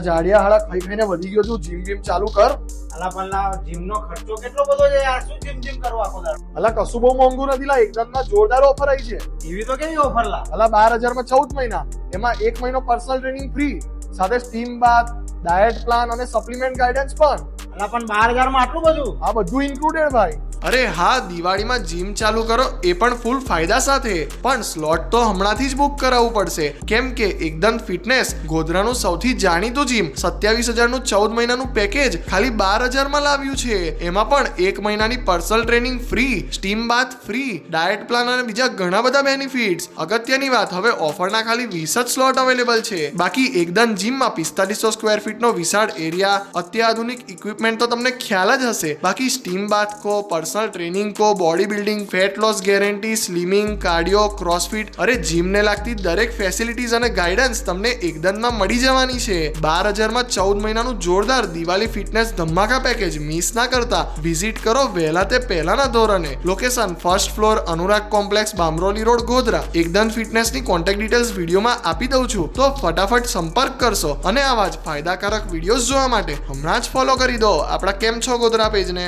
જાડિયા હાડા ખાઈ ખાઈને વધી ગયો છું. જીમ બીમ ચાલુ કર. અલા પલ્લા જીમ નો ખર્ચો કેટલો બધો છે યાર. શું જીમ કરવું આખો દાડો? અલા કશું બહુ મોંઘું નથી લા. એકદમ જોરદાર ઓફર આવી છે. એવી તો કેવી ઓફર લા? અલા 12,000 માં 14 મહિના. એમાં 1 મહિનો પર્સનલ ટ્રેનિંગ ફ્રી, સાથે સ્ટીમ બાથ, ડાયટ પ્લાન અને સપ્લિમેન્ટ ગાઈડન્સ પણ. અલા પણ 12,000 માં આટલું બધું? આ બધું ઇન્ક્લુડેડ ભાઈ. અરે હા, દિવાળીમાં જીમ ચાલુ કરો એ પણ ફૂલ ફાયદા સાથે. પણ સ્લોટ તો હમણાંથી જ બુક કરાવવું પડશે, કેમ કે એકદમ ફિટનેસ ગોધરાનું સૌથી જાણીતું જીમ 27,000 નું 14 મહિનાનું પેકેજ ખાલી 12,000 માં લાવ્યું છે. એમાં પણ 1 મહિનાની પર્સનલ ટ્રેનિંગ ફ્રી, સ્ટીમ બાથ ફ્રી, ડાયટ પ્લાન અને બીજા ઘણા બધા બેનિફિટ્સ. અગત્યની વાત, હવે ઓફરના ખાલી 20 જ સ્લોટ અવેલેબલ છે. બાકી એકદમ જીમમાં 4500 સ્ક્વેર ફીટનો વિશાળ એરિયા, અત્યાધુનિક ઇક્વિપમેન્ટ તો તમને ખ્યાલ જ હશે. બાકી સ્ટીમ બાથ કો, પર્સનલ ટ્રેનિંગ કો, body building, fat loss guarantee, slimming, cardio, CrossFit, અરે જીમને લાગતી દરેક ફેસિલિટીઝ અને ગાઈડન્સ તમને એકદમમાં મળી જવાની છે. 12,000 માં 14 મહિનાનું જોરદાર દિવાળી ફિટનેસ ધમાકા પેકેજ મિસ ના કરતા વિઝિટ કરો વહેલા તે પહેલાના ધોરણે. Location first floor, Anurag complex, Bamroli road, Godhra. એકદમ ફિટનેસની કોન્ટેક્ટ ડિટેલ્સ વિડીયોમાં આપી દઉં છું, તો ફટાફટ સંપર્ક કરશો. અને આવા જ ફાયદાકારક વિડીયોઝ જોવા માટે હમણાં જ ફોલો કરી દો આપણા કેમ છો ગોધરા પેજને.